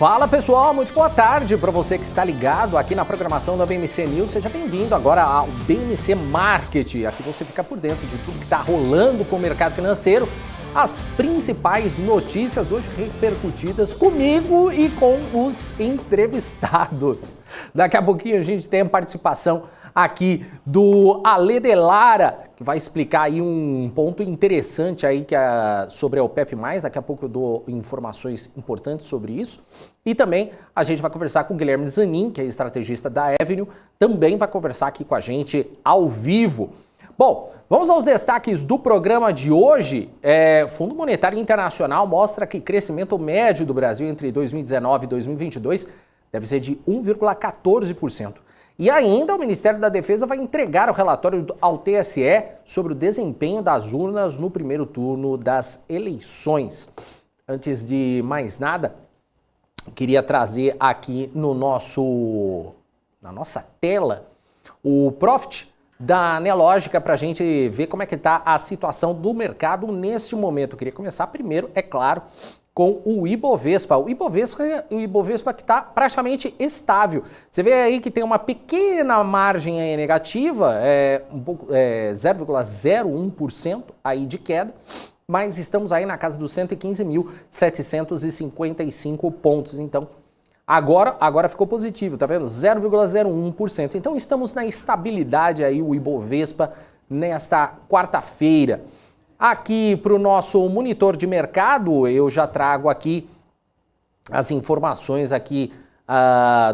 Fala pessoal, muito boa tarde para você que está ligado aqui na programação da BMC News. Seja bem-vindo agora ao BMC Market. Aqui você fica por dentro de tudo que está rolando com o mercado financeiro. As principais notícias hoje repercutidas comigo e com os entrevistados. Daqui a pouquinho a gente tem a participação aqui do Ale de Lara, que vai explicar aí um ponto interessante aí sobre a OPEP+. Daqui a pouco eu dou informações importantes sobre isso. E também a gente vai conversar com o Guilherme Zanin, que é estrategista da Avenue, também vai conversar aqui com a gente ao vivo. Bom, vamos aos destaques do programa de hoje. O Fundo Monetário Internacional mostra que crescimento médio do Brasil entre 2019 e 2022 deve ser de 1,14%. E ainda o Ministério da Defesa vai entregar o relatório ao TSE sobre o desempenho das urnas no primeiro turno das eleições. Antes de mais nada, queria trazer aqui na nossa tela o Profit da Nelogica para a gente ver como é que está a situação do mercado neste momento. Eu queria começar primeiro, é claro, com o Ibovespa. O Ibovespa que está praticamente estável. Você vê aí que tem uma pequena margem aí negativa, 0,01% aí de queda, mas estamos aí na casa dos 115.755 pontos. Então, agora ficou positivo, tá vendo? 0,01%. Então, estamos na estabilidade aí, o Ibovespa, nesta quarta-feira. Aqui para o nosso monitor de mercado, eu já trago aqui as informações aqui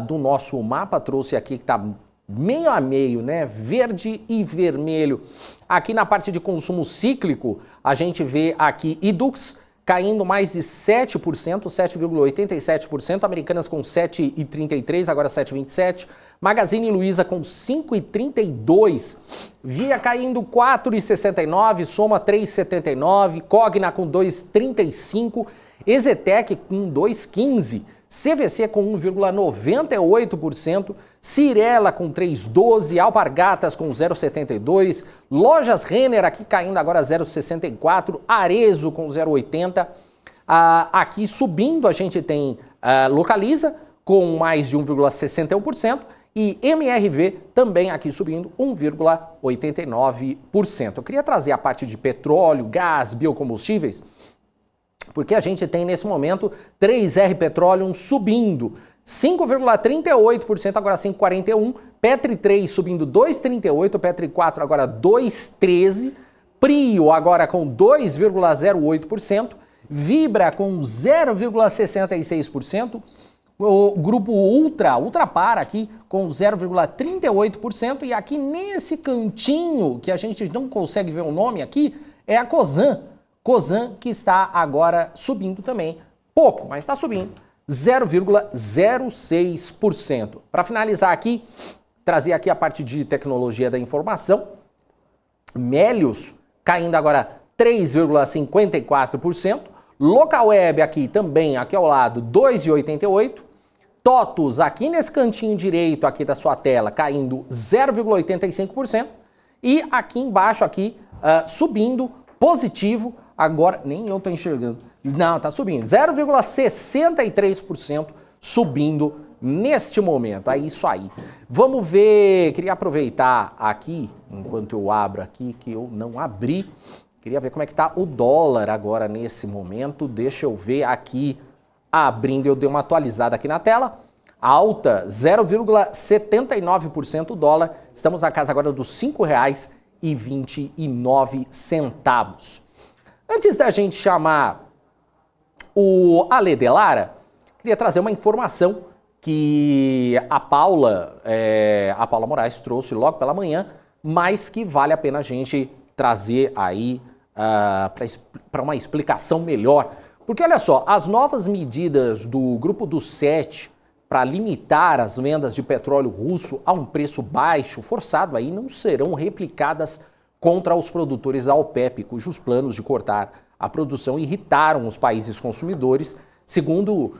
do nosso mapa. Trouxe aqui que está meio a meio, né? Verde e vermelho. Aqui na parte de consumo cíclico, a gente vê aqui Idux caindo mais de 7%, 7,87%, Americanas com 7,33%, agora 7,27%, Magazine Luiza com 5,32%, Via caindo 4,69%, Soma 3,79%, Cogna com 2,35%, Ezetec com 2,15%, CVC com 1,98%, Cirela com 3,12%, Alpargatas com 0,72%, Lojas Renner aqui caindo agora 0,64%, Arezzo com 0,80%, aqui subindo a gente tem Localiza com mais de 1,61% e MRV também aqui subindo 1,89%. Eu queria trazer a parte de petróleo, gás, biocombustíveis, porque a gente tem nesse momento 3R Petroleum subindo 5,38%, agora 5,41%, Petri 3 subindo 2,38%, Petri 4 agora 2,13%, Prio agora com 2,08%, Vibra com 0,66%, o grupo Ultrapar aqui com 0,38%, e aqui nesse cantinho que a gente não consegue ver o nome aqui é a Cosan que está agora subindo também, pouco, mas está subindo, 0,06%. Para finalizar aqui, trazer aqui a parte de tecnologia da informação, Melius caindo agora 3,54%, Localweb aqui também, aqui ao lado, 2,88%, TOTUS aqui nesse cantinho direito aqui da sua tela, caindo 0,85%, e aqui embaixo aqui, subindo, positivo, agora nem eu estou enxergando, não, está subindo, 0,63% subindo neste momento, é isso aí. Vamos ver, queria aproveitar aqui, enquanto eu abro aqui, que eu não abri, queria ver como é que está o dólar agora nesse momento, deixa eu ver aqui, abrindo, eu dei uma atualizada aqui na tela, alta 0,79% o dólar, estamos na casa agora dos R$ 5,29. Antes da gente chamar o Ale de Lara, queria trazer uma informação que a Paula Moraes trouxe logo pela manhã, mas que vale a pena a gente trazer aí para uma explicação melhor. Porque olha só, as novas medidas do Grupo dos 7 para limitar as vendas de petróleo russo a um preço baixo, forçado aí, não serão replicadas contra os produtores da OPEP, cujos planos de cortar a produção irritaram os países consumidores, segundo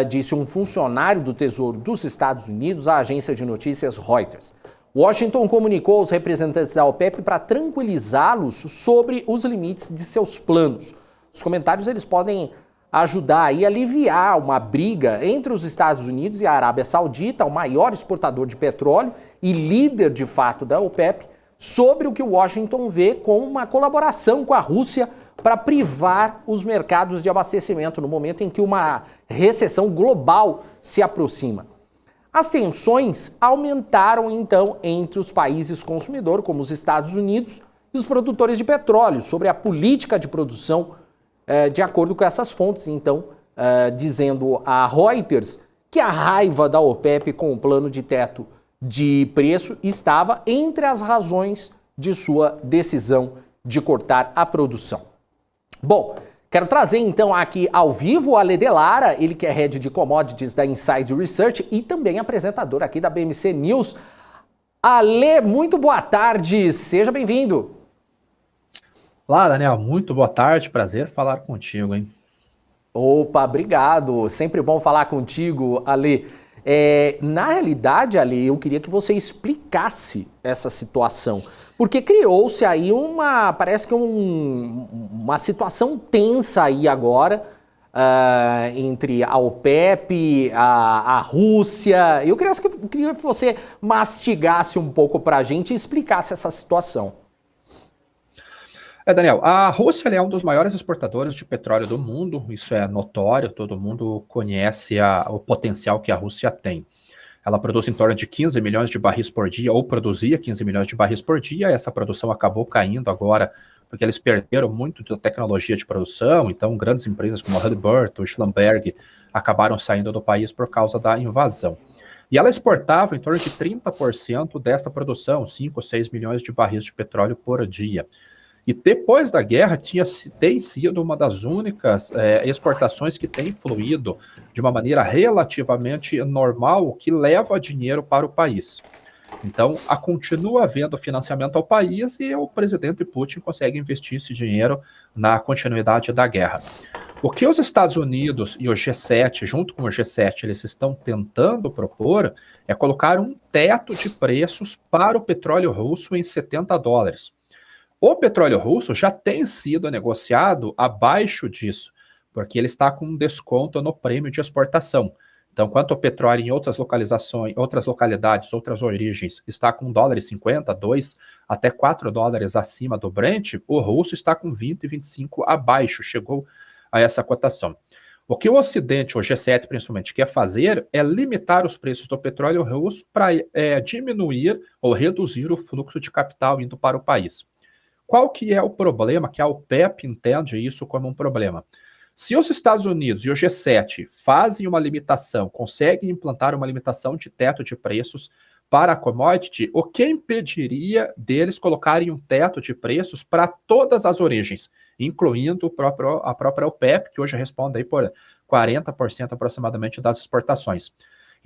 disse um funcionário do Tesouro dos Estados Unidos à agência de notícias Reuters. Washington comunicou aos representantes da OPEP para tranquilizá-los sobre os limites de seus planos. Os comentários eles podem ajudar aí a aliviar uma briga entre os Estados Unidos e a Arábia Saudita, o maior exportador de petróleo e líder de fato da OPEP, sobre o que Washington vê como uma colaboração com a Rússia para privar os mercados de abastecimento no momento em que uma recessão global se aproxima. As tensões aumentaram então entre os países consumidores, como os Estados Unidos, e os produtores de petróleo, sobre a política de produção de acordo com essas fontes, então, dizendo a Reuters que a raiva da OPEP com o plano de teto de preço estava entre as razões de sua decisão de cortar a produção. Bom, quero trazer então aqui ao vivo o Ale Delara, ele que é Head de Commodities da Inside Research e também apresentador aqui da BMC News. Ale, muito boa tarde, seja bem-vindo. Olá, Daniel, muito boa tarde, prazer falar contigo, hein? Opa, obrigado, sempre bom falar contigo, Ale. Na realidade, Ale, eu queria que você explicasse essa situação, porque criou-se aí parece que uma situação tensa aí agora entre a OPEP, a Rússia. Eu queria que você mastigasse um pouco para a gente e explicasse essa situação. Daniel, a Rússia é um dos maiores exportadores de petróleo do mundo, isso é notório, todo mundo conhece o potencial que a Rússia tem. Ela produz em torno de 15 milhões de barris por dia, ou produzia 15 milhões de barris por dia, essa produção acabou caindo agora, porque eles perderam muito da tecnologia de produção, então grandes empresas como a Halliburton, o Schlumberger, acabaram saindo do país por causa da invasão. E ela exportava em torno de 30% dessa produção, 5 ou 6 milhões de barris de petróleo por dia. E depois da guerra tem sido uma das únicas exportações que tem fluído de uma maneira relativamente normal, que leva dinheiro para o país. Então, continua havendo financiamento ao país e o presidente Putin consegue investir esse dinheiro na continuidade da guerra. O que os Estados Unidos e o G7, junto com o G7, eles estão tentando propor é colocar um teto de preços para o petróleo russo em $70. O petróleo russo já tem sido negociado abaixo disso, porque ele está com um desconto no prêmio de exportação. Então, enquanto o petróleo em outras localizações, outras localidades, outras origens, está com $1,50, 2 até $4 acima do Brent, o russo está com 20 e 25 abaixo, chegou a essa cotação. O que o Ocidente, o G7 principalmente, quer fazer é limitar os preços do petróleo russo para diminuir ou reduzir o fluxo de capital indo para o país. Qual que é o problema? Que a OPEP entende isso como um problema. Se os Estados Unidos e o G7 fazem uma limitação, conseguem implantar uma limitação de teto de preços para a commodity, o que impediria deles colocarem um teto de preços para todas as origens, incluindo a própria OPEP, que hoje responde aí por 40% aproximadamente das exportações.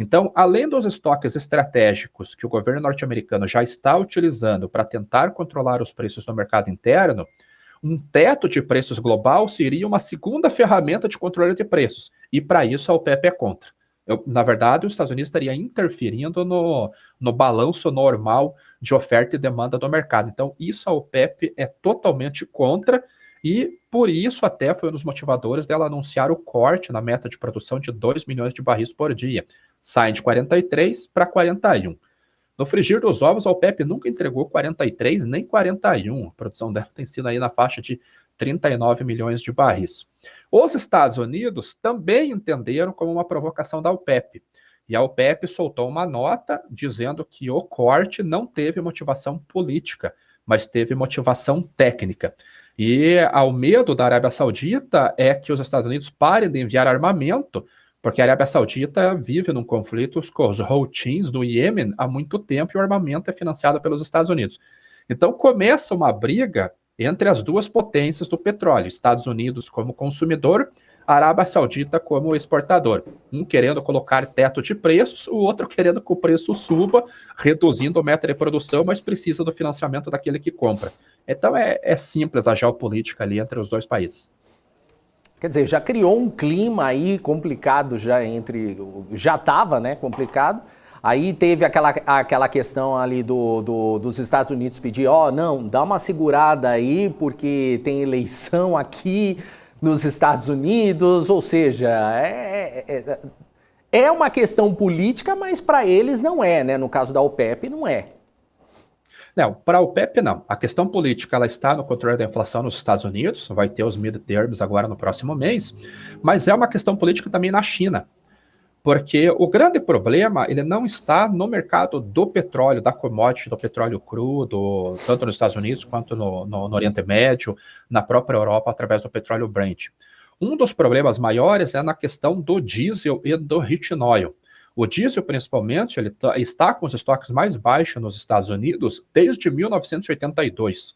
Então, além dos estoques estratégicos que o governo norte-americano já está utilizando para tentar controlar os preços no mercado interno, um teto de preços global seria uma segunda ferramenta de controle de preços. E para isso a OPEP é contra. Na verdade, os Estados Unidos estaria interferindo no balanço normal de oferta e demanda do mercado. Então, isso a OPEP é totalmente contra e, por isso, até foi um dos motivadores dela anunciar o corte na meta de produção de 2 milhões de barris por dia. Saem de 43 para 41. No frigir dos ovos, a OPEP nunca entregou 43 nem 41. A produção dela tem sido aí na faixa de 39 milhões de barris. Os Estados Unidos também entenderam como uma provocação da OPEP. E a OPEP soltou uma nota dizendo que o corte não teve motivação política, mas teve motivação técnica. E ao medo da Arábia Saudita é que os Estados Unidos parem de enviar armamento, porque a Arábia Saudita vive num conflito com os Houthis do Iêmen há muito tempo e o armamento é financiado pelos Estados Unidos. Então começa uma briga entre as duas potências do petróleo, Estados Unidos como consumidor, a Arábia Saudita como exportador. Um querendo colocar teto de preços, o outro querendo que o preço suba, reduzindo a meta de produção, mas precisa do financiamento daquele que compra. Então é simples a geopolítica ali entre os dois países. Quer dizer, já criou um clima aí complicado já estava, né, complicado. Aí teve aquela questão ali dos Estados Unidos pedir, não, dá uma segurada aí porque tem eleição aqui, nos Estados Unidos, ou seja, é uma questão política, mas para eles não é, né? No caso da OPEP, não é. Não, para a OPEP não. A questão política ela está no controle da inflação nos Estados Unidos, vai ter os midterms agora no próximo mês, mas é uma questão política também na China. Porque o grande problema, ele não está no mercado do petróleo, da commodity, do petróleo cru, tanto nos Estados Unidos quanto no Oriente Médio, na própria Europa, através do petróleo Brent. Um dos problemas maiores é na questão do diesel e do heating oil. O diesel, principalmente, ele está com os estoques mais baixos nos Estados Unidos desde 1982.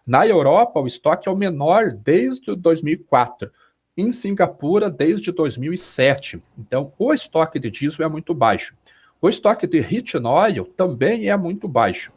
Na Europa, o estoque é o menor desde 2004. Em Singapura desde 2007. Então, o estoque de diesel é muito baixo. O estoque de heating oil também é muito baixo.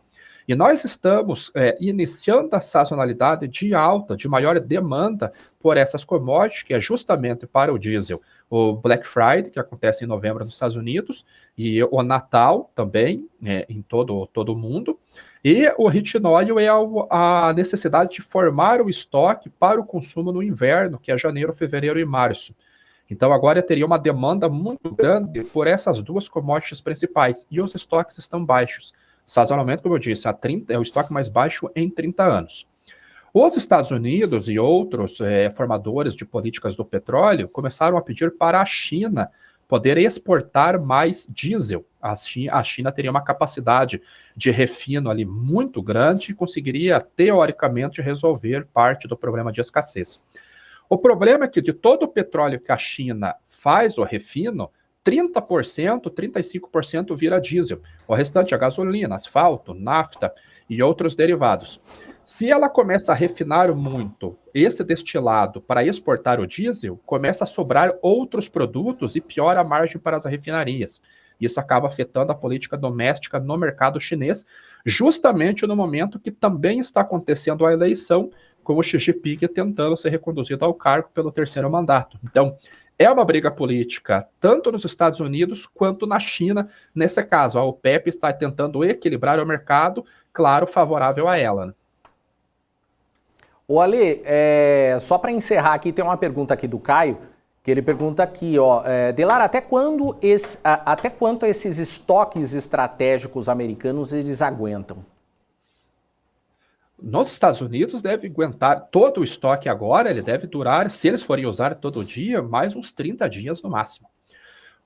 E nós estamos iniciando a sazonalidade de alta, de maior demanda por essas commodities, que é justamente para o diesel. O Black Friday, que acontece em novembro nos Estados Unidos, e o Natal também, em todo o mundo. E o heating oil é a necessidade de formar o estoque para o consumo no inverno, que é janeiro, fevereiro e março. Então agora teria uma demanda muito grande por essas duas commodities principais, e os estoques estão baixos. Sazonalmente, como eu disse, é o estoque mais baixo em 30 anos. Os Estados Unidos e outros formadores de políticas do petróleo começaram a pedir para a China poder exportar mais diesel. A China teria uma capacidade de refino ali muito grande e conseguiria, teoricamente, resolver parte do problema de escassez. O problema é que de todo o petróleo que a China faz o refino, 30%, 35% vira diesel. O restante é gasolina, asfalto, nafta e outros derivados. Se ela começa a refinar muito esse destilado para exportar o diesel, começa a sobrar outros produtos e piora a margem para as refinarias. Isso acaba afetando a política doméstica no mercado chinês, justamente no momento que também está acontecendo a eleição, com o Xi Jinping tentando ser reconduzido ao cargo pelo terceiro mandato. Então, é uma briga política tanto nos Estados Unidos quanto na China. Nesse caso, a OPEP está tentando equilibrar o mercado, claro, favorável a ela, né? Ô Ale, só para encerrar aqui, tem uma pergunta aqui do Caio, que ele pergunta aqui, Delar, até quanto esses estoques estratégicos americanos eles aguentam? Nos Estados Unidos deve aguentar todo o estoque agora, ele deve durar, se eles forem usar todo dia, mais uns 30 dias no máximo.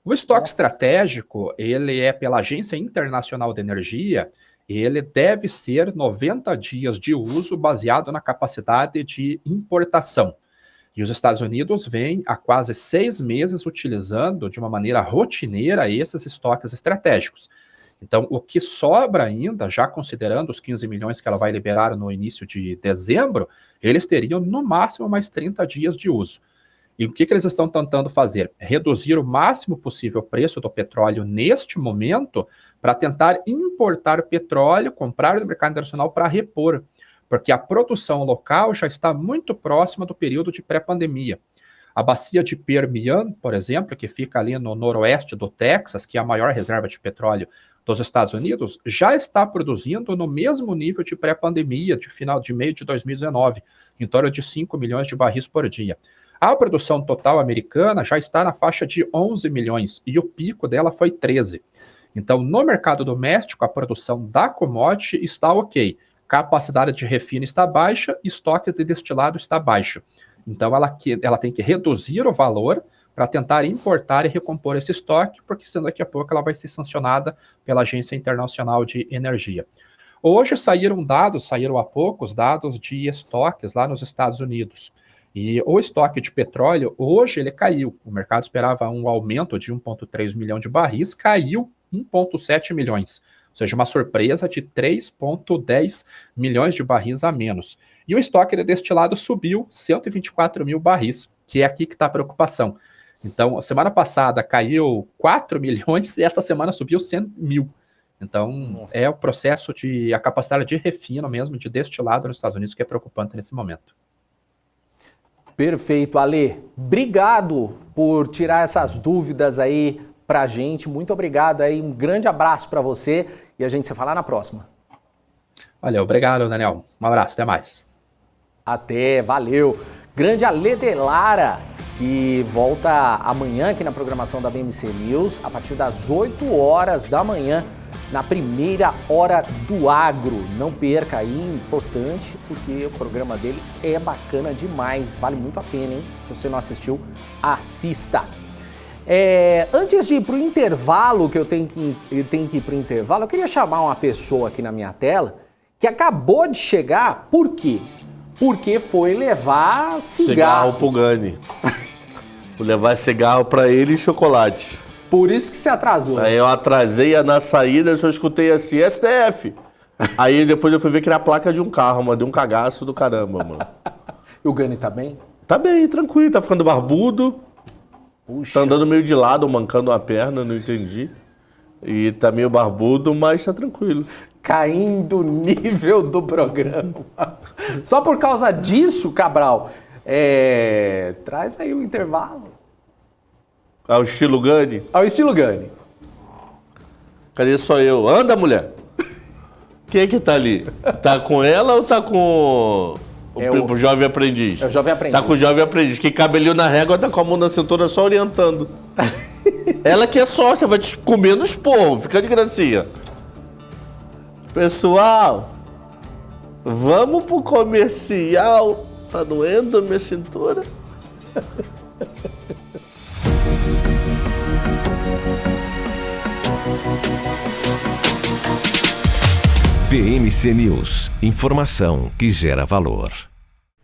O estoque estratégico, ele é pela Agência Internacional de Energia, ele deve ser 90 dias de uso baseado na capacidade de importação. E os Estados Unidos vêm há quase 6 meses utilizando de uma maneira rotineira esses estoques estratégicos. Então, o que sobra ainda, já considerando os 15 milhões que ela vai liberar no início de dezembro, eles teriam no máximo mais 30 dias de uso. E o que eles estão tentando fazer? Reduzir o máximo possível o preço do petróleo neste momento para tentar importar petróleo, comprar no mercado internacional para repor, porque a produção local já está muito próxima do período de pré-pandemia. A bacia de Permian, por exemplo, que fica ali no noroeste do Texas, que é a maior reserva de petróleo dos Estados Unidos, já está produzindo no mesmo nível de pré-pandemia, de meio de 2019, em torno de 5 milhões de barris por dia. A produção total americana já está na faixa de 11 milhões, e o pico dela foi 13. Então, no mercado doméstico, a produção da commodity está ok. Capacidade de refino está baixa, estoque de destilado está baixo. Então, ela tem que reduzir o valor para tentar importar e recompor esse estoque, porque senão daqui a pouco ela vai ser sancionada pela Agência Internacional de Energia. Hoje saíram há poucos dados de estoques lá nos Estados Unidos. E o estoque de petróleo, hoje ele caiu. O mercado esperava um aumento de 1,3 milhão de barris, caiu 1,7 milhões. Ou seja, uma surpresa de 3,10 milhões de barris a menos. E o estoque de destilado subiu 124 mil barris, que é aqui que está a preocupação. Então, a semana passada caiu 4 milhões e essa semana subiu 100 mil. Então, é o processo a capacidade de refino mesmo, de destilado nos Estados Unidos, que é preocupante nesse momento. Perfeito, Ale. Obrigado por tirar essas dúvidas aí pra gente. Muito obrigado aí, um grande abraço para você e a gente se fala na próxima. Valeu, obrigado, Daniel. Um abraço, até mais. Até, valeu. Grande Alê de Lara, que volta amanhã aqui na programação da BMC News, a partir das 8 horas da manhã, na primeira hora do agro. Não perca aí, importante, porque o programa dele é bacana demais, vale muito a pena, hein? Se você não assistiu, assista. Antes de ir para o intervalo, que eu tenho que ir para o intervalo, eu queria chamar uma pessoa aqui na minha tela que acabou de chegar. Por quê? Porque foi levar cigarro pro Gani. Vou levar cigarro para ele e chocolate. Por isso que você atrasou. Aí eu atrasei, na saída eu só escutei assim, STF. Aí depois eu fui ver que era a placa de um carro, mano, deu um cagaço do caramba, mano. E o Gani tá bem? Tá bem, tranquilo, tá ficando barbudo. Puxa. Tá andando meio de lado, mancando uma perna, não entendi. E tá meio barbudo, mas tá tranquilo. Caindo o nível do programa. Só por causa disso, Cabral, traz aí o intervalo. Ao estilo Gani? Ao estilo Gani. Cadê só eu? Anda, mulher! Quem é que tá ali? Tá com ela ou tá com o jovem aprendiz? É o jovem aprendiz. Tá com o jovem aprendiz. Que cabelinho na régua, tá com a mão na cintura só orientando. Ela que é sócia, vai te comer nos porros, fica de gracinha. Pessoal, vamos pro comercial. Tá doendo a minha cintura? BMC News, informação que gera valor.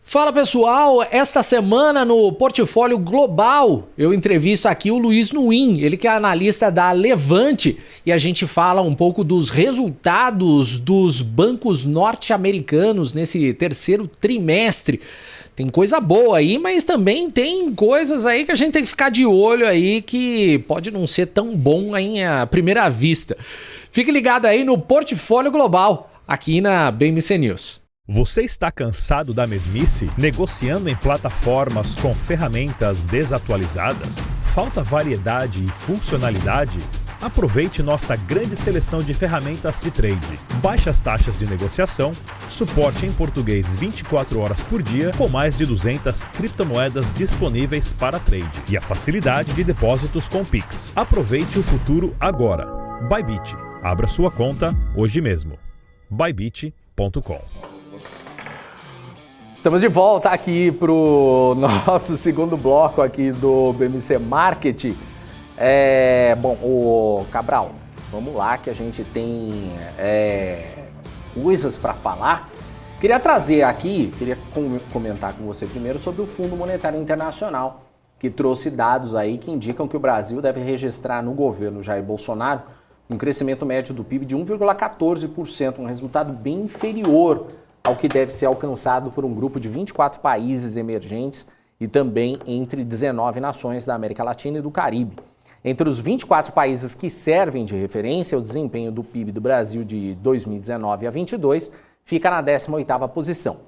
Fala pessoal, esta semana no Portfólio Global eu entrevisto aqui o Luiz Nuin, ele que é analista da Levante, e a gente fala um pouco dos resultados dos bancos norte-americanos nesse terceiro trimestre. Tem coisa boa aí, mas também tem coisas aí que a gente tem que ficar de olho aí que pode não ser tão bom aí à primeira vista. Fique ligado aí no Portfólio Global, aqui na BMC News. Você está cansado da mesmice? Negociando em plataformas com ferramentas desatualizadas? Falta variedade e funcionalidade? Aproveite nossa grande seleção de ferramentas de trade. Baixas taxas de negociação, suporte em português 24 horas por dia, com mais de 200 criptomoedas disponíveis para trade e a facilidade de depósitos com Pix. Aproveite o futuro agora. Bybit. Abra sua conta hoje mesmo. Bybit.com. Estamos de volta aqui para o nosso segundo bloco aqui do BMC Marketing. Bom, o Cabral, vamos lá que a gente tem coisas para falar. Queria trazer aqui, comentar com você primeiro sobre o Fundo Monetário Internacional, que trouxe dados aí que indicam que o Brasil deve registrar no governo Jair Bolsonaro um crescimento médio do PIB de 1,14%, um resultado bem inferior ao que deve ser alcançado por um grupo de 24 países emergentes e também entre 19 nações da América Latina e do Caribe. Entre os 24 países que servem de referência, o desempenho do PIB do Brasil de 2019 a 22 fica na 18ª posição.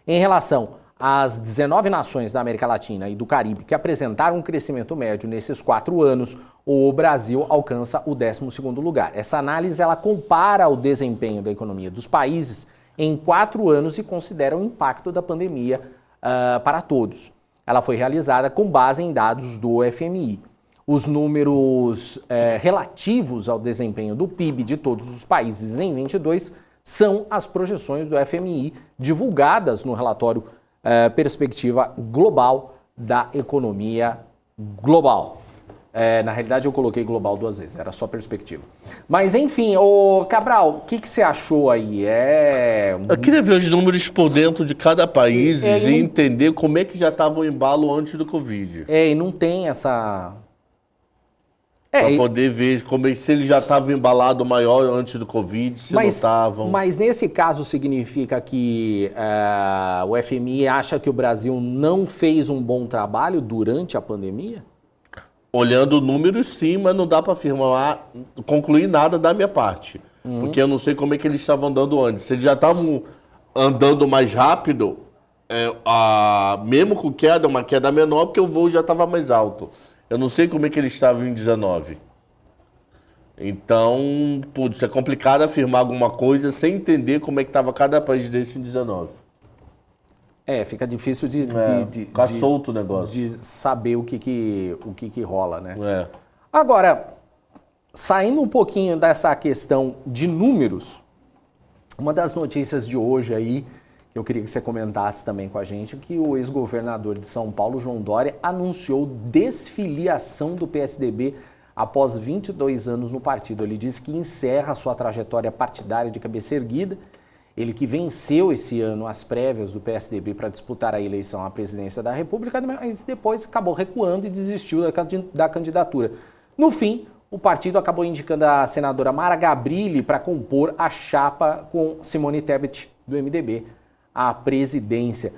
Em relação às 19 nações da América Latina e do Caribe que apresentaram um crescimento médio nesses 4 anos, o Brasil alcança o 12º lugar. Essa análise ela compara o desempenho da economia dos países em 4 anos e considera o impacto da pandemia para todos. Ela foi realizada com base em dados do FMI. Os números relativos ao desempenho do PIB de todos os países em 22 são as projeções do FMI divulgadas no relatório Perspectiva Global da Economia Global. Na realidade eu coloquei global 2 vezes, era só perspectiva. Mas enfim, ô Cabral, o que você achou aí? Eu queria ver os números por dentro de cada país e entender como é que já estava o embalo antes do Covid. E não tem essa... Para poder ver como se ele já estava embalado maior antes do Covid, se não estavam. Mas nesse caso significa que o FMI acha que o Brasil não fez um bom trabalho durante a pandemia? Olhando números, sim, mas não dá para afirmar, concluir nada da minha parte. Porque eu não sei como é que eles estavam andando antes. Se eles já estavam andando mais rápido, mesmo com queda, uma queda menor, porque o voo já estava mais alto. Eu não sei como é que eles estavam em 19. Então, putz, é complicado afirmar alguma coisa sem entender como é que estava cada país desse em 19. Fica difícil ficar solto o negócio. de saber o que rola, né? É. Agora, saindo um pouquinho dessa questão de números, uma das notícias de hoje aí, eu queria que você comentasse também com a gente, que o ex-governador de São Paulo, João Dória, anunciou desfiliação do PSDB após 22 anos no partido. Ele disse que encerra sua trajetória partidária de cabeça erguida. Ele que venceu esse ano as prévias do PSDB para disputar a eleição à presidência da República, mas depois acabou recuando e desistiu da candidatura. No fim, o partido acabou indicando a senadora Mara Gabrilli para compor a chapa com Simone Tebet, do MDB, à presidência.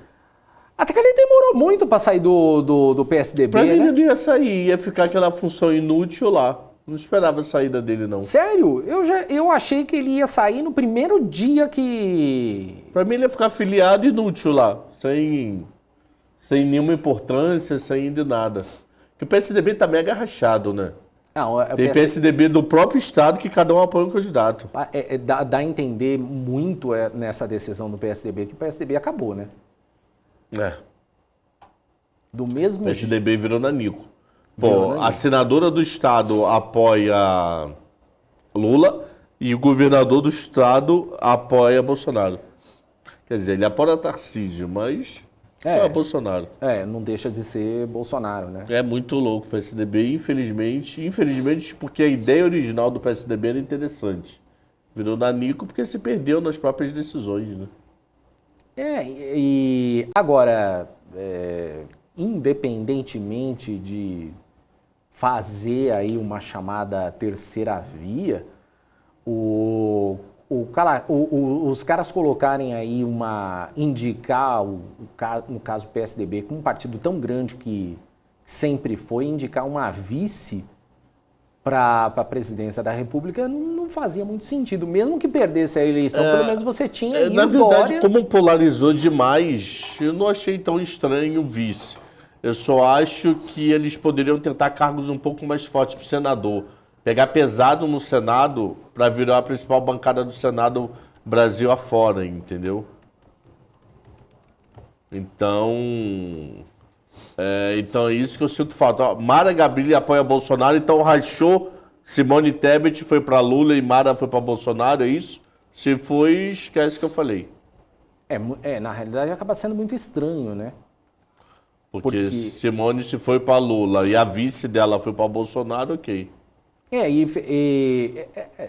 Até que ele demorou muito para sair do PSDB, Pra mim né? ele ia sair, ia ficar aquela função inútil lá. Não esperava a saída dele, não. Sério? Eu achei que ele ia sair no primeiro dia que... Pra mim ele ia ficar filiado inútil lá, sem nenhuma importância, sem de nada. Porque o PSDB tá mega rachado, né? Não, Tem PSDB do próprio estado que cada um apoia um candidato. dá a entender muito nessa decisão do PSDB que o PSDB acabou, né? Do mesmo O PSDB virou nanico. Virou Pô, nanico. a senadora do estado apoia Lula e o governador do estado apoia Bolsonaro. Quer dizer, ele apoia Tarcísio, mas é Bolsonaro. não deixa de ser Bolsonaro, né? É muito louco o PSDB, infelizmente, porque a ideia original do PSDB era interessante. Virou nanico porque se perdeu nas próprias decisões, né? E agora, independentemente de fazer aí uma chamada terceira via, os caras colocarem aí indicar, no caso o PSDB, com um partido tão grande que sempre foi, indicar uma vice para a presidência da República não fazia muito sentido. Mesmo que perdesse a eleição, pelo menos você tinha aí Na o verdade, Dória. como polarizou demais, eu não achei tão estranho o vice. Eu só acho que eles poderiam tentar cargos um pouco mais fortes para o senador. Pegar pesado no Senado para virar a principal bancada do Senado Brasil afora, entendeu? Então é isso que eu sinto falta. Ó, Mara Gabrilli apoia Bolsonaro, então rachou. Simone Tebet foi para Lula e Mara foi para Bolsonaro, é isso? Se foi, esquece que eu falei. Na realidade acaba sendo muito estranho, né? Porque Simone se foi para Lula e a vice dela foi para Bolsonaro, ok.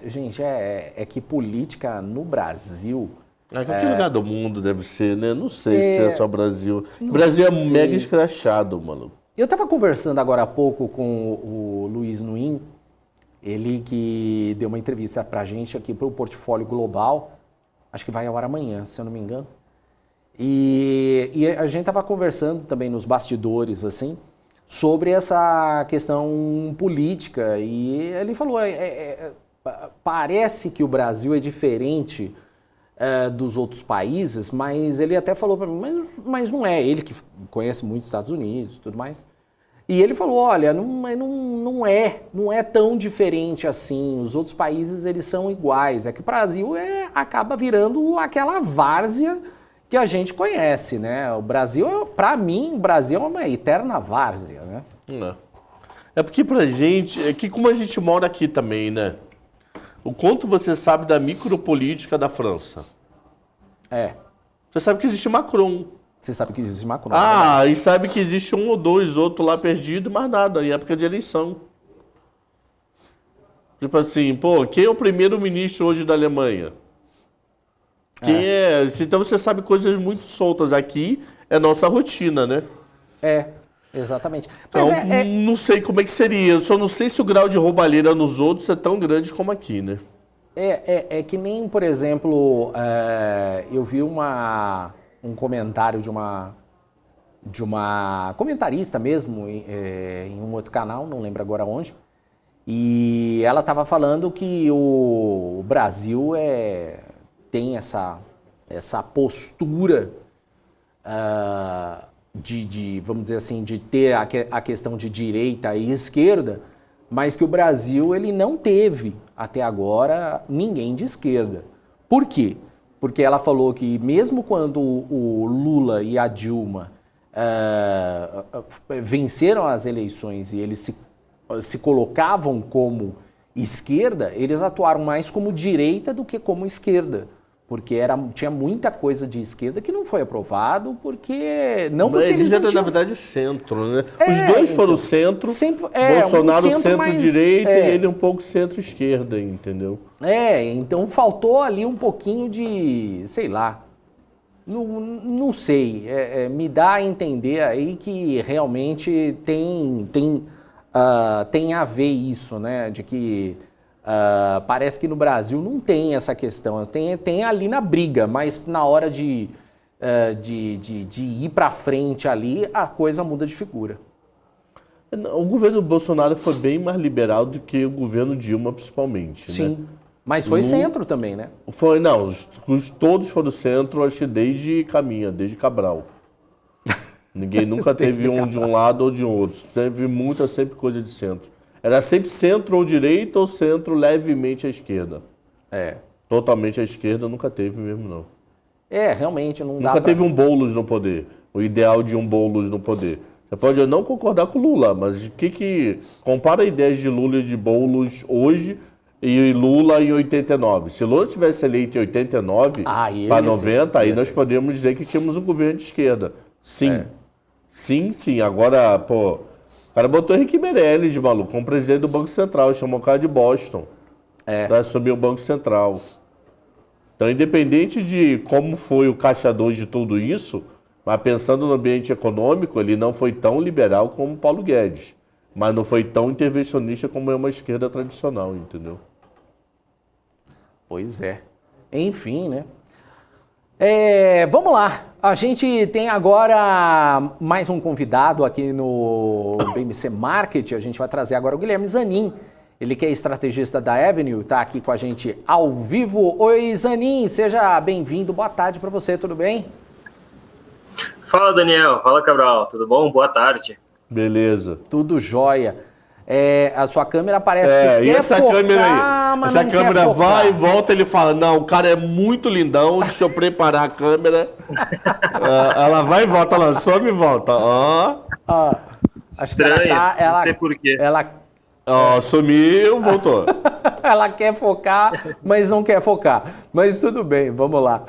Gente, que política no Brasil... Qualquer lugar do mundo deve ser, né? Não sei se é só Brasil. O Brasil é mega escrachado, mano. Eu estava conversando agora há pouco com o Luiz Nuin, ele que deu uma entrevista pra gente aqui pro Portfólio Global, acho que vai ao ar amanhã, se eu não me engano. E a gente estava conversando também nos bastidores, assim, sobre essa questão política. E ele falou, parece que o Brasil é diferente dos outros países, mas ele até falou para mim, mas não é. Ele que conhece muito os Estados Unidos e tudo mais. E ele falou, olha, não é tão diferente assim. Os outros países, eles são iguais. É que o Brasil acaba virando aquela várzea que a gente conhece, né? O Brasil, para mim, o Brasil é uma eterna várzea, né? É porque pra gente, é que como a gente mora aqui também, né? O quanto você sabe da micropolítica da França? Você sabe que existe Macron. Você sabe que existe Macron. E sabe que existe um ou dois, outro lá perdido, mas nada, em época de eleição. Tipo assim, quem é o primeiro-ministro hoje da Alemanha? Quem é? Então você sabe coisas muito soltas. Aqui é nossa rotina, né? Exatamente. Então, não sei como é que seria. Eu só não sei se o grau de roubalheira nos outros é tão grande como aqui, né? É que nem, por exemplo, eu vi um comentário de uma comentarista mesmo em um outro canal, não lembro agora onde, e ela estava falando que o Brasil tem essa postura vamos dizer assim, de ter a questão de direita e esquerda, mas que o Brasil ele não teve até agora ninguém de esquerda. Por quê? porque ela falou que mesmo quando o Lula e a Dilma venceram as eleições e eles se colocavam como esquerda, eles atuaram mais como direita do que como esquerda. Porque tinha muita coisa de esquerda que não foi aprovado, porque eles eram, na verdade, centro, né? Os dois foram centro, Bolsonaro centro-direita e ele um pouco centro-esquerda, entendeu? Então faltou ali um pouquinho de, sei lá, não sei, me dá a entender aí que realmente tem a ver isso, né, de que parece que no Brasil não tem essa questão, tem ali na briga, mas na hora de ir para frente ali, a coisa muda de figura. O governo Bolsonaro foi bem mais liberal do que o governo Dilma, principalmente. Sim, né? Mas foi centro também, né? Todos foram centro, acho que desde Cabral. Ninguém nunca teve de um lado ou de outro, sempre coisa de centro. Era sempre centro ou direita ou centro levemente à esquerda. Totalmente à esquerda nunca teve mesmo, não. Realmente não dá. Nunca teve um Boulos no poder. O ideal de um Boulos no poder. Você pode não concordar com o Lula, mas compara ideias de Lula e de Boulos hoje e Lula em 89. Se Lula tivesse eleito em 89 para 90, aí nós podemos dizer que tínhamos um governo de esquerda. Sim. Sim. Agora, o cara botou Henrique Meirelles, maluco, como presidente do Banco Central, chamou o cara de Boston para assumir o Banco Central. Então, independente de como foi o caixa 2 de tudo isso, mas pensando no ambiente econômico, ele não foi tão liberal como o Paulo Guedes, mas não foi tão intervencionista como é uma esquerda tradicional, entendeu? Pois é. Enfim, né? Vamos lá. A gente tem agora mais um convidado aqui no BMC Market. A gente vai trazer agora o Guilherme Zanin. Ele que é estrategista da Avenue, está aqui com a gente ao vivo. Oi, Zanin, seja bem-vindo. Boa tarde para você, tudo bem? Fala, Daniel. Fala, Cabral. Tudo bom? Boa tarde. Beleza. Tudo jóia. A sua câmera parece que quer essa focar, câmera aí? mas essa não câmera quer focar. vai e volta, ele fala, não, o cara é muito lindão, deixa eu preparar a câmera. Ela vai e volta, ela some e volta. Estranho, não sei porquê. Sumiu, voltou. Ela quer focar, mas não quer focar. Mas tudo bem, vamos lá.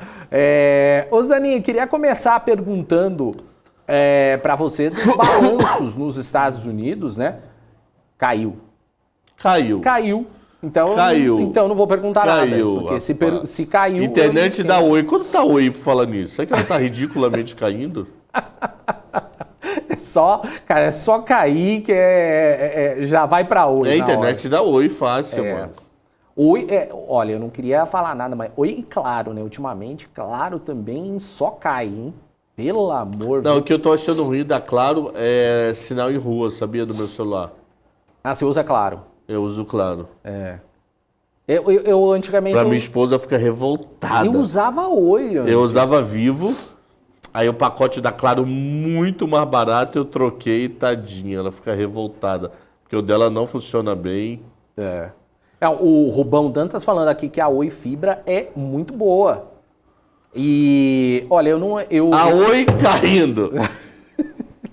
Ô Zanin, queria começar perguntando para você dos balanços nos Estados Unidos, né? Caiu. Então não vou perguntar nada. Porque se caiu... Internet da Oi. Quanto tá Oi por falar nisso? Será que ela tá ridiculamente caindo? É só cair que já vai pra Oi. A internet da Oi, fácil, mano. Oi, olha, eu não queria falar nada, mas Oi e Claro, né? Ultimamente, Claro também só cai, hein? Pelo amor de Deus. Não, o que eu tô achando ruim da Claro é sinal em rua, sabia, do meu celular. Você usa Claro? Eu uso Claro. Eu antigamente... Minha esposa fica revoltada. Eu usava Oi antes. Eu usava Vivo, aí o pacote da Claro muito mais barato, eu troquei, tadinha, ela fica revoltada. Porque o dela não funciona bem. O Rubão Dantas falando aqui que a Oi Fibra é muito boa. E, olha, A Oi caindo.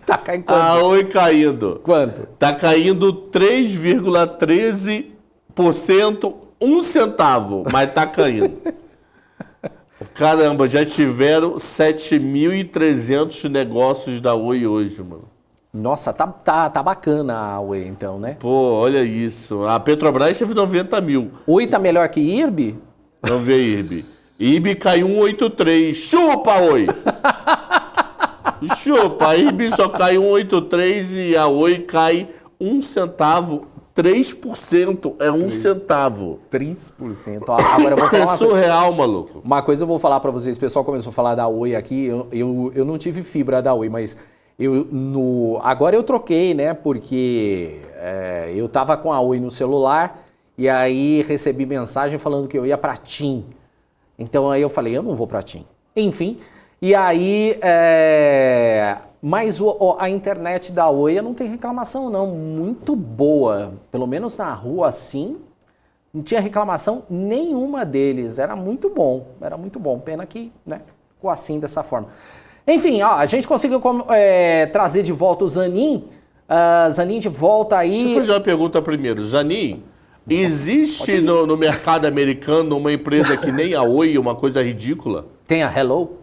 Tá caindo quanto? A Oi caindo. Quanto? Tá caindo 3,13%, 1 centavo, mas tá caindo. Caramba, já tiveram 7.300 negócios da Oi hoje, mano. Nossa, tá bacana a Oi então, né? Olha isso. A Petrobras teve 90 mil. Oi tá melhor que IRB? Vamos ver IRB. IRB caiu 1,83. Chupa, Oi! Chupa, a IRB só cai 1,83 e a Oi cai 1 centavo. 3% é 1 centavo. 3%. Agora eu vou falar é surreal, maluco. Uma coisa eu vou falar pra vocês. O pessoal começou a falar da Oi aqui. Eu não tive fibra da Oi, mas agora eu troquei, né? Porque eu tava com a Oi no celular e aí recebi mensagem falando que eu ia pra TIM. Então aí eu falei, eu não vou pra TIM. Enfim, e aí... Mas a internet da Oi não tem reclamação, não. Muito boa. Pelo menos na rua, assim, não tinha reclamação nenhuma deles. Era muito bom. Pena que, né, ficou assim, dessa forma. Enfim, ó, a gente conseguiu trazer de volta o Zanin. Zanin de volta aí. Deixa eu fazer uma pergunta primeiro. Zanin, existe no mercado americano uma empresa que nem a Oi, uma coisa ridícula? Tem a Hello?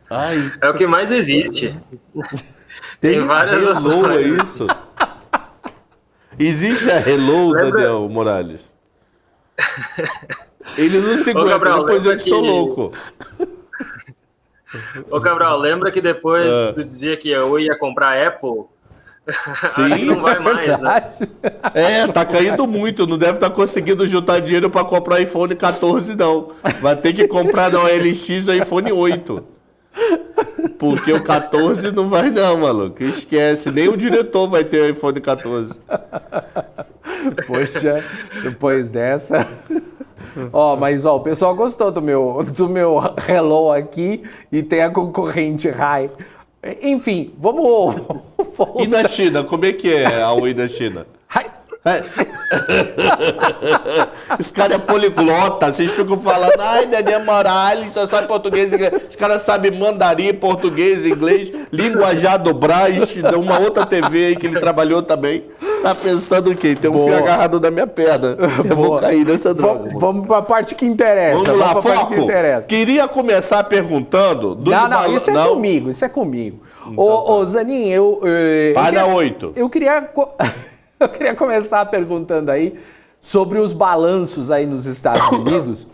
Ai, É o que mais existe. tem várias Hello, ações. é isso? Existe a Hello, Daniel Morales? Ele não se aguenta, Cabral, depois eu que sou que- louco. Ô, Cabral, lembra que depois tu dizia que eu ia comprar a Apple? Acho que Sim, não vai mais, né? tá caindo muito, não deve estar conseguindo juntar dinheiro para comprar iPhone 14 não. Vai ter que comprar na OLX o iPhone 8. Porque o 14 não vai não, maluco. Esquece, nem o diretor vai ter o iPhone 14. Poxa, depois dessa... Mas o pessoal gostou do meu Hello aqui e tem a concorrente Rai. Enfim, vamos voltar. E na China, como é que é a Oi da China? Rai. Esse cara é poliglota, vocês ficam falando, ai, Daniel Morales só sabe português e inglês. Os caras sabem mandarim, português, inglês, linguajar do Brás, uma outra TV aí que ele trabalhou também. Tá pensando o quê? Tem um fio agarrado na minha perna. Eu vou cair nessa droga. Vamos para a parte que interessa. Vamos lá, pra parte que foco. interessa. Queria começar perguntando... Não, isso é comigo. Ô, Zanin, Vai na 8. Eu queria começar perguntando aí sobre os balanços aí nos Estados Unidos.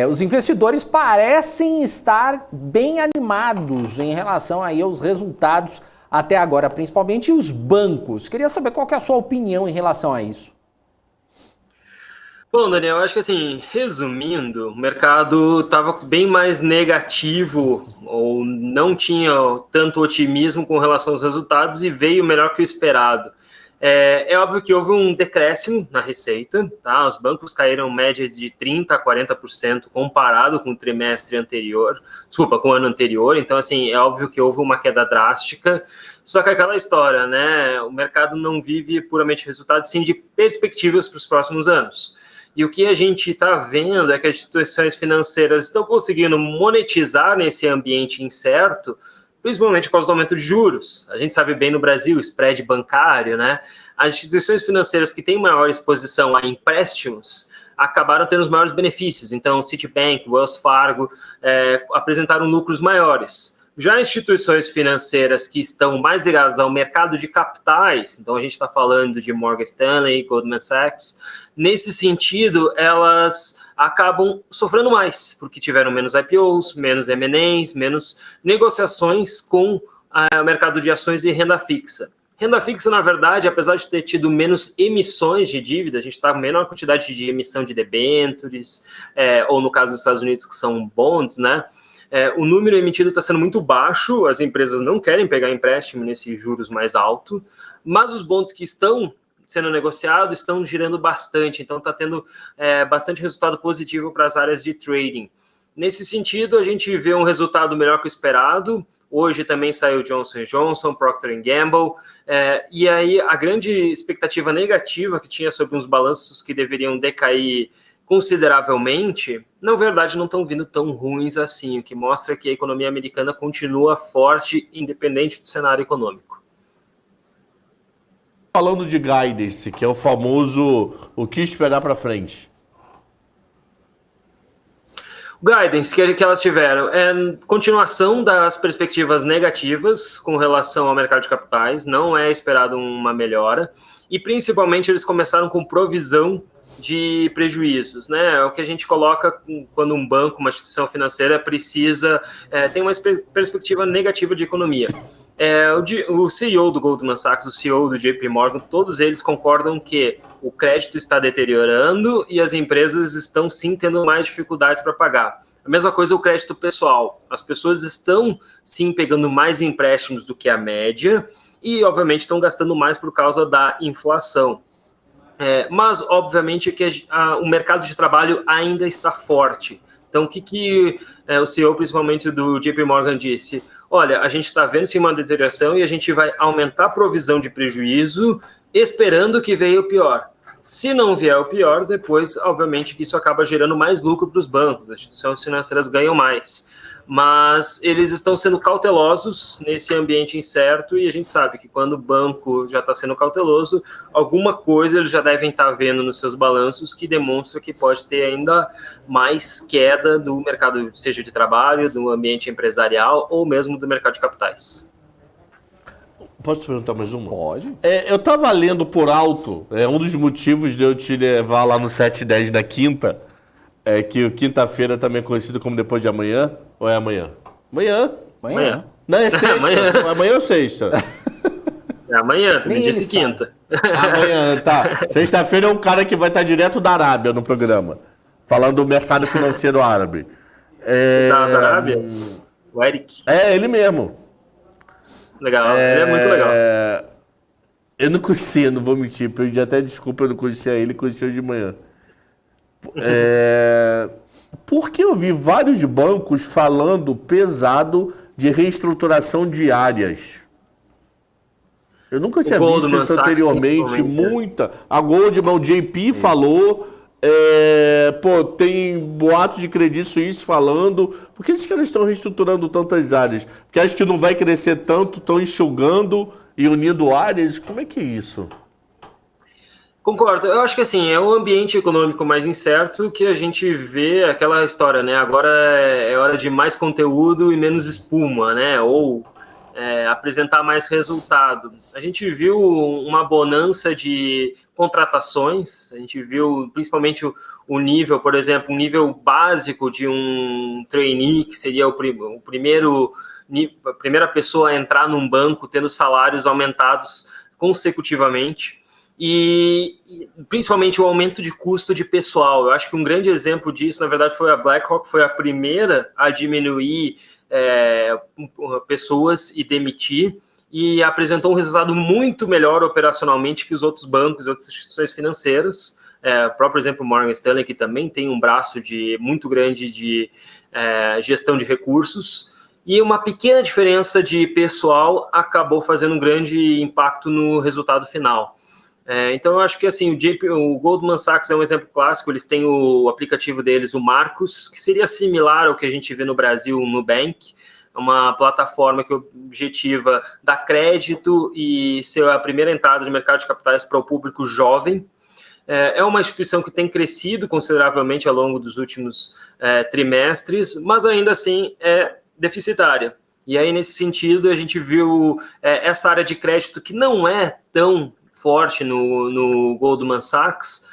Os investidores parecem estar bem animados em relação aí aos resultados até agora, principalmente os bancos. Queria saber qual que é a sua opinião em relação a isso. Bom, Daniel, acho que assim, resumindo, o mercado estava bem mais negativo ou não tinha tanto otimismo com relação aos resultados e veio melhor que o esperado. É óbvio que houve um decréscimo na receita, tá? Os bancos caíram médias de 30% a 40% comparado com o trimestre anterior, com o ano anterior, então assim, é óbvio que houve uma queda drástica, só que aquela história, né? O mercado não vive puramente resultados, sim de perspectivas para os próximos anos. E o que a gente está vendo é que as instituições financeiras estão conseguindo monetizar nesse ambiente incerto, principalmente por causa do aumento de juros. A gente sabe bem no Brasil, o spread bancário, né? As instituições financeiras que têm maior exposição a empréstimos acabaram tendo os maiores benefícios. Então, Citibank, Wells Fargo apresentaram lucros maiores. Já instituições financeiras que estão mais ligadas ao mercado de capitais, então a gente está falando de Morgan Stanley, Goldman Sachs, nesse sentido, elas acabam sofrendo mais, porque tiveram menos IPOs, menos M&As, menos negociações com o mercado de ações e renda fixa. Renda fixa, na verdade, apesar de ter tido menos emissões de dívida, a gente está com menor quantidade de emissão de debêntures, ou no caso dos Estados Unidos, que são bonds, né? O número emitido está sendo muito baixo, as empresas não querem pegar empréstimo nesses juros mais alto, mas os bonds que estão sendo negociados estão girando bastante, então está tendo bastante resultado positivo para as áreas de trading. Nesse sentido, a gente vê um resultado melhor que o esperado. Hoje também saiu Johnson & Johnson, Procter & Gamble, e aí a grande expectativa negativa que tinha sobre uns balanços que deveriam decair consideravelmente, na verdade não estão vindo tão ruins assim, o que mostra que a economia americana continua forte, independente do cenário econômico. Falando de guidance, que é o famoso o que esperar para frente. O guidance que elas tiveram é continuação das perspectivas negativas com relação ao mercado de capitais, não é esperado uma melhora, e principalmente eles começaram com provisão de prejuízos, né? É o que a gente coloca quando um banco, uma instituição financeira precisa tem uma perspectiva negativa de economia. O CEO do Goldman Sachs, o CEO do JP Morgan, todos eles concordam que o crédito está deteriorando e as empresas estão sim tendo mais dificuldades para pagar. A mesma coisa o crédito pessoal. As pessoas estão sim pegando mais empréstimos do que a média e, obviamente, estão gastando mais por causa da inflação. Mas, obviamente, que o mercado de trabalho ainda está forte. Então, o que o CEO, principalmente do JP Morgan, disse? Olha, a gente está vendo sim uma deterioração e a gente vai aumentar a provisão de prejuízo esperando que venha o pior. Se não vier o pior, depois, obviamente, que isso acaba gerando mais lucro para os bancos, as instituições financeiras ganham mais. Mas eles estão sendo cautelosos nesse ambiente incerto e a gente sabe que quando o banco já está sendo cauteloso, alguma coisa eles já devem estar vendo nos seus balanços que demonstra que pode ter ainda mais queda do mercado, seja de trabalho, do ambiente empresarial ou mesmo do mercado de capitais. Posso te perguntar mais uma? Pode. Eu estava lendo por alto, um dos motivos de eu te levar lá no 7:10 da quinta, é que quinta-feira também é conhecido como depois de amanhã, ou é amanhã? Amanhã. Não, é sexta. Amanhã ou sexta? É amanhã, tu me Nem disse ele sabe. quinta. Amanhã, tá. Sexta-feira é um cara que vai estar direto da Arábia no programa, falando do mercado financeiro árabe. Da Arábia? O Eric. É, ele mesmo. Legal, ele é muito legal. Eu não conhecia, não vou mentir, pedi até desculpa, eu não conhecia ele, conhecia de manhã. Porque eu vi vários bancos falando pesado de reestruturação de áreas. Eu nunca tinha visto Goldman isso Sachs, anteriormente, principalmente, muita. A Goldman, o JP falou, tem boatos de Credit Suisse falando. Por que esses caras estão reestruturando tantas áreas? Porque acho que não vai crescer tanto, estão enxugando e unindo áreas. Como é que é isso? Concordo. Eu acho que assim, é um ambiente econômico mais incerto que a gente vê aquela história, né? Agora é hora de mais conteúdo e menos espuma, né? Ou apresentar mais resultado. A gente viu uma bonança de contratações, a gente viu principalmente o nível, por exemplo, um nível básico de um trainee, que seria a primeira pessoa a entrar num banco tendo salários aumentados consecutivamente. E principalmente o aumento de custo de pessoal. Eu acho que um grande exemplo disso, na verdade, foi a BlackRock, foi a primeira a diminuir pessoas e demitir, e apresentou um resultado muito melhor operacionalmente que os outros bancos e outras instituições financeiras. O próprio exemplo Morgan Stanley, que também tem um braço muito grande de gestão de recursos, e uma pequena diferença de pessoal acabou fazendo um grande impacto no resultado final. Então, eu acho que assim, o Goldman Sachs é um exemplo clássico. Eles têm o aplicativo deles, o Marcos, que seria similar ao que a gente vê no Brasil, no Nubank, uma plataforma que objetiva dar crédito e ser a primeira entrada de mercado de capitais para o público jovem. É uma instituição que tem crescido consideravelmente ao longo dos últimos trimestres, mas ainda assim é deficitária. E aí, nesse sentido, a gente viu essa área de crédito que não é tão forte no Goldman Sachs,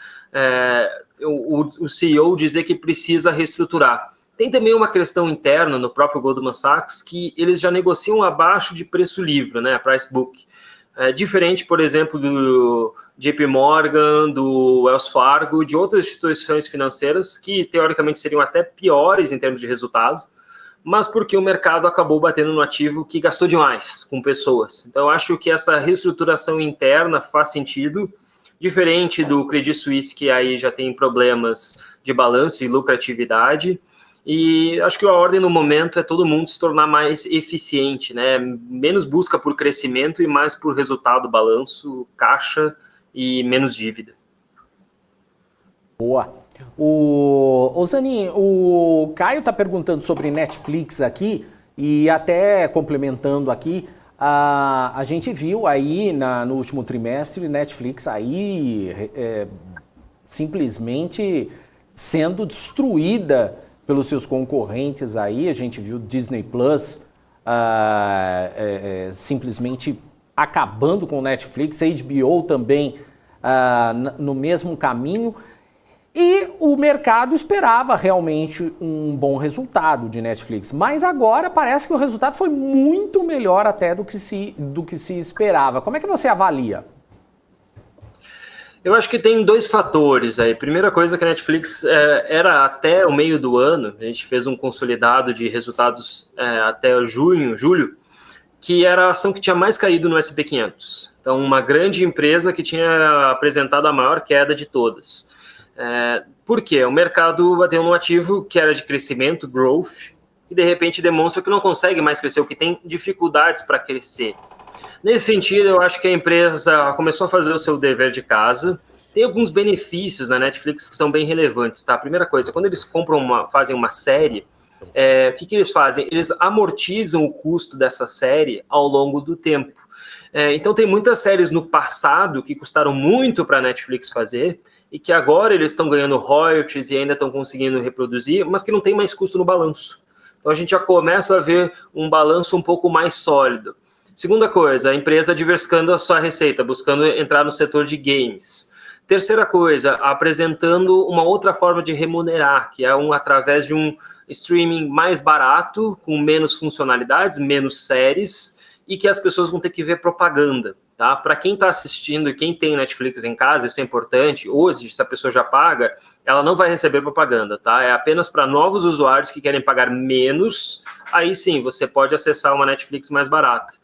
o CEO dizer que precisa reestruturar. Tem também uma questão interna no próprio Goldman Sachs, que eles já negociam abaixo de preço livre, né, a price book. Diferente, por exemplo, do JP Morgan, do Wells Fargo, de outras instituições financeiras que, teoricamente, seriam até piores em termos de resultado, mas porque o mercado acabou batendo no ativo que gastou demais com pessoas. Então, eu acho que essa reestruturação interna faz sentido, diferente do Credit Suisse, que aí já tem problemas de balanço e lucratividade, e acho que a ordem no momento é todo mundo se tornar mais eficiente, né? Menos busca por crescimento e mais por resultado, balanço, caixa e menos dívida. Boa. O Zanin, o Caio está perguntando sobre Netflix aqui, e até complementando aqui, a gente viu aí no último trimestre Netflix aí simplesmente sendo destruída pelos seus concorrentes aí. A gente viu Disney Plus simplesmente acabando com o Netflix, a HBO também no mesmo caminho. E o mercado esperava realmente um bom resultado de Netflix, mas agora parece que o resultado foi muito melhor até do que se esperava. Como é que você avalia? Eu acho que tem dois fatores aí. Primeira coisa, que a Netflix era até o meio do ano, a gente fez um consolidado de resultados até julho, que era a ação que tinha mais caído no S&P 500. Então, uma grande empresa que tinha apresentado a maior queda de todas. Por quê? O mercado bateu num ativo que era de crescimento, growth, e de repente demonstra que não consegue mais crescer, ou que tem dificuldades para crescer. Nesse sentido, eu acho que a empresa começou a fazer o seu dever de casa tem alguns benefícios na Netflix que são bem relevantes, tá? A primeira coisa, quando eles fazem uma série, o que eles fazem? Eles amortizam o custo dessa série ao longo do tempo. Então tem muitas séries no passado que custaram muito para a Netflix fazer e que agora eles estão ganhando royalties e ainda estão conseguindo reproduzir, mas que não tem mais custo no balanço. Então a gente já começa a ver um balanço um pouco mais sólido. Segunda coisa, a empresa diversificando a sua receita, buscando entrar no setor de games. Terceira coisa, apresentando uma outra forma de remunerar, que é através de um streaming mais barato, com menos funcionalidades, menos séries, e que as pessoas vão ter que ver propaganda, tá? Para quem está assistindo e quem tem Netflix em casa, isso é importante. Hoje, se a pessoa já paga, ela não vai receber propaganda, tá? É apenas para novos usuários que querem pagar menos. Aí sim, você pode acessar uma Netflix mais barata.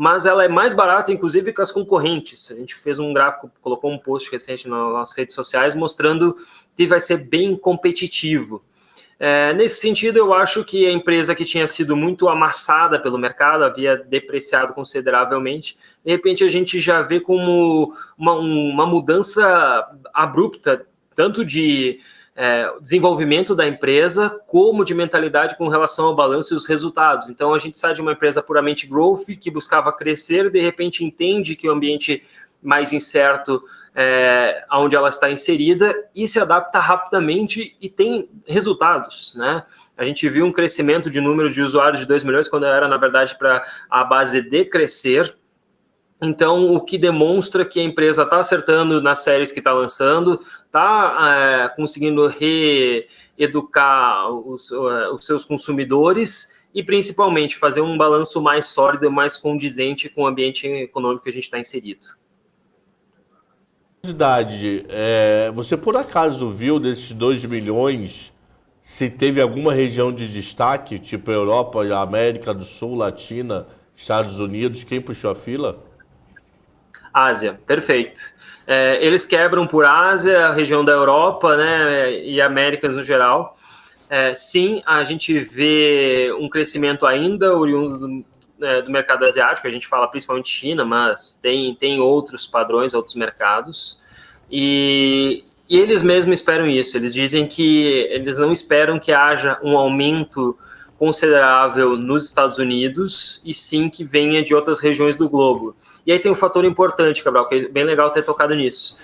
Mas ela é mais barata, inclusive, que as concorrentes. A gente fez um gráfico, colocou um post recente nas redes sociais mostrando que vai ser bem competitivo. Nesse sentido, eu acho que a empresa que tinha sido muito amassada pelo mercado, havia depreciado consideravelmente, de repente a gente já vê como uma mudança abrupta, tanto de desenvolvimento da empresa, como de mentalidade com relação ao balanço e os resultados. Então a gente sai de uma empresa puramente growth, que buscava crescer, de repente entende que o ambiente mais incerto onde ela está inserida e se adapta rapidamente e tem resultados, né? A gente viu um crescimento de número de usuários de 2 milhões quando era, na verdade, para a base decrescer. Então, o que demonstra que a empresa está acertando nas séries que está lançando, está conseguindo reeducar os seus consumidores e, principalmente, fazer um balanço mais sólido, mais condizente com o ambiente econômico que a gente está inserido. Curiosidade, você por acaso viu desses 2 milhões se teve alguma região de destaque, tipo Europa, América do Sul, Latina, Estados Unidos, quem puxou a fila? Ásia, perfeito. Eles quebram por Ásia, a região da Europa, né, e Américas no geral. Sim, a gente vê um crescimento ainda oriundo do mercado asiático, a gente fala principalmente China, mas tem outros padrões, outros mercados, e eles mesmos esperam isso. Eles dizem que eles não esperam que haja um aumento considerável nos Estados Unidos, e sim que venha de outras regiões do globo. E aí tem um fator importante, Cabral, que é bem legal ter tocado nisso.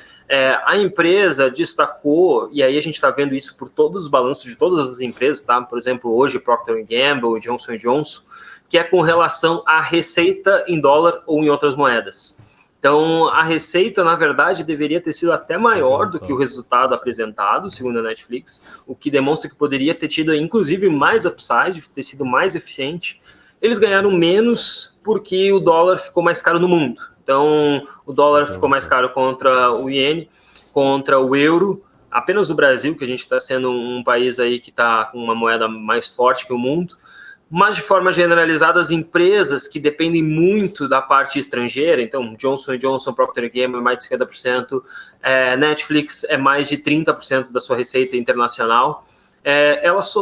A empresa destacou, e aí a gente está vendo isso por todos os balanços de todas as empresas, tá? Por exemplo, hoje Procter & Gamble, Johnson & Johnson, que é com relação à receita em dólar ou em outras moedas. Então, a receita, na verdade, deveria ter sido até maior do que o resultado apresentado, segundo a Netflix, o que demonstra que poderia ter tido, inclusive, mais upside, ter sido mais eficiente. Eles ganharam menos porque o dólar ficou mais caro no mundo. Então, o dólar ficou mais caro contra o iene, contra o euro. Apenas o Brasil, que a gente está sendo um país aí que está com uma moeda mais forte que o mundo. Mas, de forma generalizada, as empresas que dependem muito da parte estrangeira, então Johnson & Johnson, Procter & Gamble, mais de 50%, Netflix é mais de 30% da sua receita internacional, elas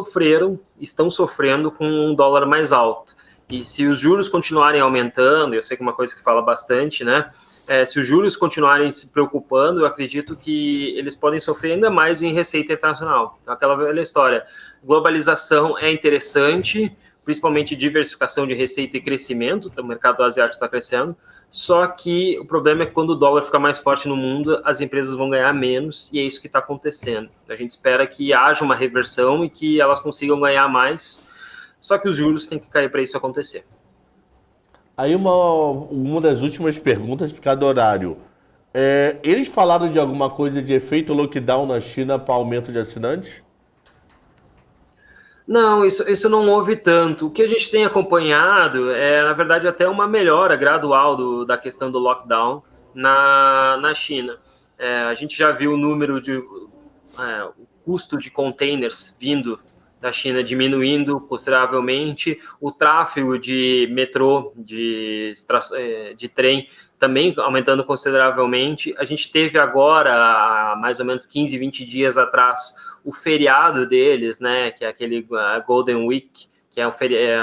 estão sofrendo com um dólar mais alto. E se os juros continuarem aumentando, eu sei que é uma coisa que se fala bastante, né? Se os juros continuarem se preocupando, eu acredito que eles podem sofrer ainda mais em receita internacional. Então, aquela velha história, globalização é interessante, principalmente diversificação de receita e crescimento, então o mercado asiático está crescendo, só que o problema é que quando o dólar fica mais forte no mundo, as empresas vão ganhar menos, e é isso que está acontecendo. A gente espera que haja uma reversão e que elas consigam ganhar mais, só que os juros têm que cair para isso acontecer. Aí uma das últimas perguntas por cada horário. Eles falaram de alguma coisa de efeito lockdown na China para aumento de assinantes? Não, isso não houve tanto. O que a gente tem acompanhado na verdade, até uma melhora gradual da questão do lockdown na China. A gente já viu o número o custo de containers vindo da China diminuindo consideravelmente, o tráfego de metrô, de trem, também aumentando consideravelmente. A gente teve agora, há mais ou menos 15, 20 dias atrás, o feriado deles, né, que é aquele Golden Week, que é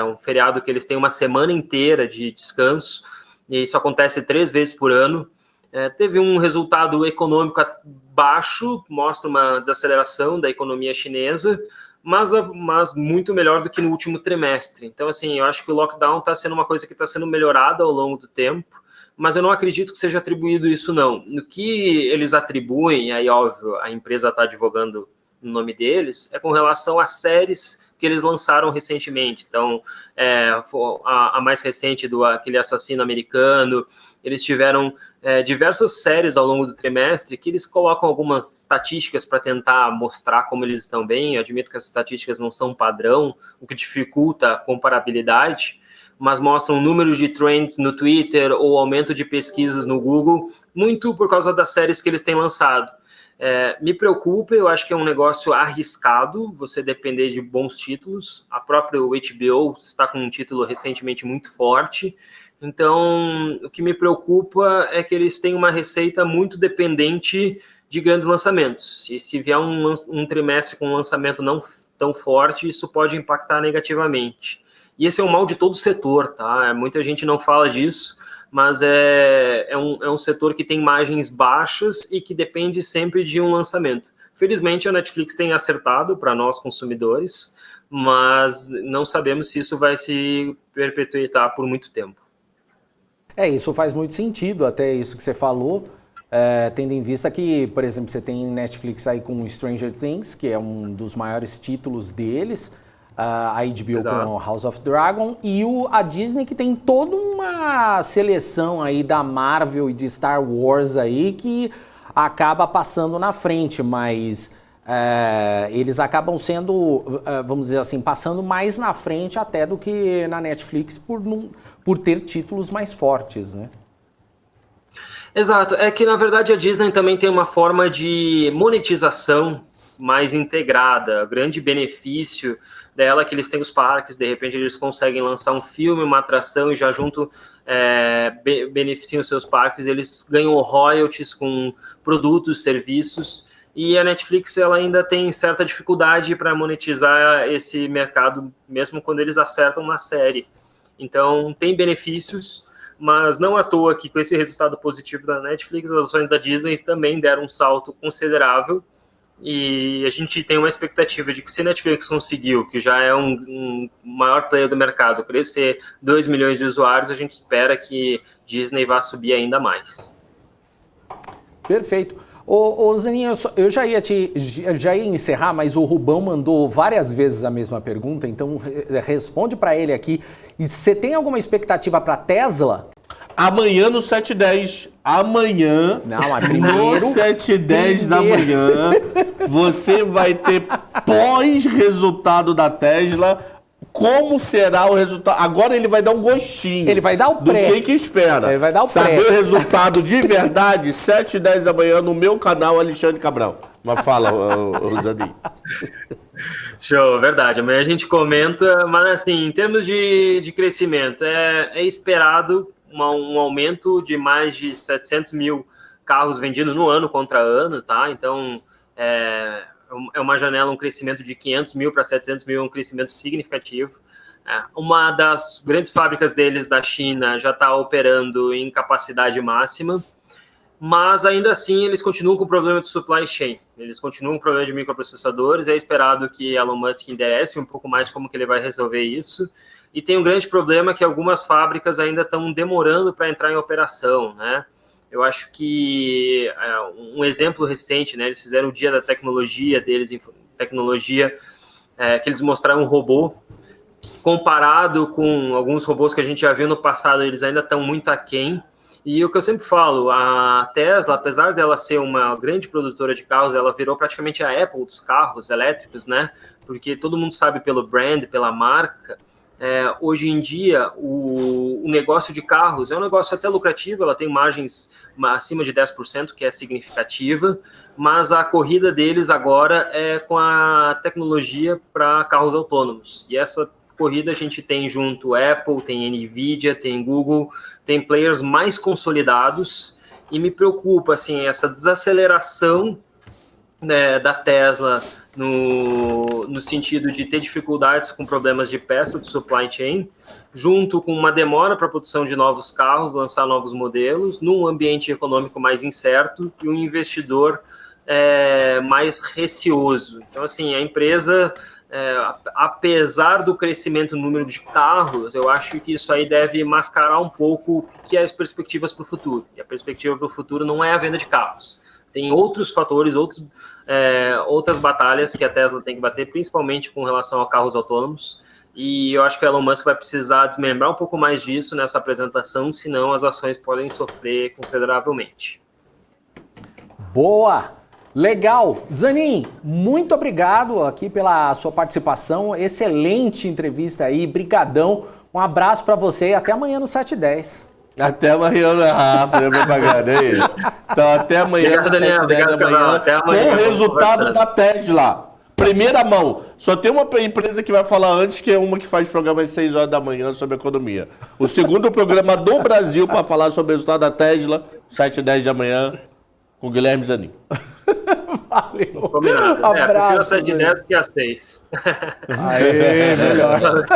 um feriado que eles têm uma semana inteira de descanso, e isso acontece 3 vezes por ano. Teve um resultado econômico baixo, mostra uma desaceleração da economia chinesa, mas muito melhor do que no último trimestre. Então, assim, eu acho que o lockdown está sendo uma coisa que está sendo melhorada ao longo do tempo, mas eu não acredito que seja atribuído isso, não. No que eles atribuem, aí, óbvio, a empresa está advogando no nome deles, é com relação às séries que eles lançaram recentemente. Então, a mais recente aquele assassino americano, eles tiveram diversas séries ao longo do trimestre que eles colocam algumas estatísticas para tentar mostrar como eles estão bem. Eu admito que essas estatísticas não são padrão, o que dificulta a comparabilidade, mas mostram números de trends no Twitter ou aumento de pesquisas no Google, muito por causa das séries que eles têm lançado. Me preocupa, eu acho que é um negócio arriscado você depender de bons títulos. A própria HBO está com um título recentemente muito forte. Então, o que me preocupa é que eles têm uma receita muito dependente de grandes lançamentos. E se vier um trimestre com um lançamento não tão forte, isso pode impactar negativamente. E esse é um mal de todo o setor, tá? Muita gente não fala disso, mas é um setor que tem margens baixas e que depende sempre de um lançamento. Felizmente, a Netflix tem acertado para nós consumidores, mas não sabemos se isso vai se perpetuar por muito tempo. Isso faz muito sentido, até isso que você falou, tendo em vista que, por exemplo, você tem Netflix aí com Stranger Things, que é um dos maiores títulos deles, a HBO Exato. com House of Dragon, e a Disney, que tem toda uma seleção aí da Marvel e de Star Wars aí que acaba passando na frente, mas eles acabam sendo, vamos dizer assim, passando mais na frente até do que na Netflix por ter títulos mais fortes, né? Exato, é que na verdade a Disney também tem uma forma de monetização mais integrada. O grande benefício dela é que eles têm os parques, de repente eles conseguem lançar um filme, uma atração e já junto beneficiam os seus parques, eles ganham royalties com produtos, serviços, e a Netflix ela ainda tem certa dificuldade para monetizar esse mercado, mesmo quando eles acertam na série. Então tem benefícios, mas não à toa que com esse resultado positivo da Netflix, as ações da Disney também deram um salto considerável. E a gente tem uma expectativa de que se a Netflix conseguiu, que já é um maior player do mercado, crescer 2 milhões de usuários, a gente espera que Disney vá subir ainda mais. Perfeito. Ô Zeninho, eu já ia encerrar, mas o Rubão mandou várias vezes a mesma pergunta, então responde para ele aqui. E você tem alguma expectativa para Tesla? Amanhã no 7h10. Amanhã, não, mas primeiro, no 7h10 da manhã, você vai ter pós-resultado da Tesla. Como será o resultado? Agora ele vai dar um gostinho. Ele vai dar o pré. Do que espera. Ele vai dar o Saber pré. o resultado de verdade, 7h10 da manhã, no meu canal, Alexandre Cabral. Mas fala, Rosadinho. Show, verdade. Amanhã a gente comenta, mas assim, em termos de crescimento, é esperado um aumento de mais de 700 mil carros vendidos no ano contra ano, tá? Então, é uma janela, um crescimento de 500 mil para 700 mil, um crescimento significativo. Uma das grandes fábricas deles da China já está operando em capacidade máxima, mas ainda assim eles continuam com o problema de supply chain, eles continuam com o problema de microprocessadores. É esperado que Elon Musk enderece um pouco mais como que ele vai resolver isso, e tem um grande problema que algumas fábricas ainda estão demorando para entrar em operação, né? Eu acho que um exemplo recente, né, eles fizeram o dia da tecnologia deles, tecnologia que eles mostraram um robô, comparado com alguns robôs que a gente já viu no passado, eles ainda estão muito aquém. E o que eu sempre falo, a Tesla, apesar dela ser uma grande produtora de carros, ela virou praticamente a Apple dos carros elétricos, né? Porque todo mundo sabe pelo brand, pela marca. Hoje em dia, o negócio de carros é um negócio até lucrativo, ela tem margens acima de 10%, que é significativa, mas a corrida deles agora é com a tecnologia para carros autônomos. E essa corrida a gente tem junto Apple, tem Nvidia, tem Google, tem players mais consolidados, e me preocupa assim, essa desaceleração da Tesla no sentido de ter dificuldades com problemas de peça de supply chain, junto com uma demora para a produção de novos carros, lançar novos modelos, num ambiente econômico mais incerto, e um investidor mais receoso. Então, assim, a empresa, apesar do crescimento no número de carros, eu acho que isso aí deve mascarar um pouco o que é as perspectivas para o futuro. E a perspectiva para o futuro não é a venda de carros. Tem outros fatores, outras batalhas que a Tesla tem que bater, principalmente com relação a carros autônomos. E eu acho que o Elon Musk vai precisar desmembrar um pouco mais disso nessa apresentação, senão as ações podem sofrer consideravelmente. Boa! Legal! Zanin, muito obrigado aqui pela sua participação. Excelente entrevista aí, brigadão. Um abraço para você e até amanhã no 7h10. Até amanhã, fazer propaganda, é isso. Então, até amanhã, obrigado, Daniel. Obrigado, da manhã, até amanhã, com o resultado da Tesla. Primeira mão. Só tem uma empresa que vai falar antes, que é uma que faz programa às 6 horas da manhã sobre economia. O segundo programa do Brasil para falar sobre o resultado da Tesla, 7h10 da manhã, com o Guilherme Zanin. Valeu. Combinado. Abraço. Prefiro a 7h10 que a 6. Aê, melhor.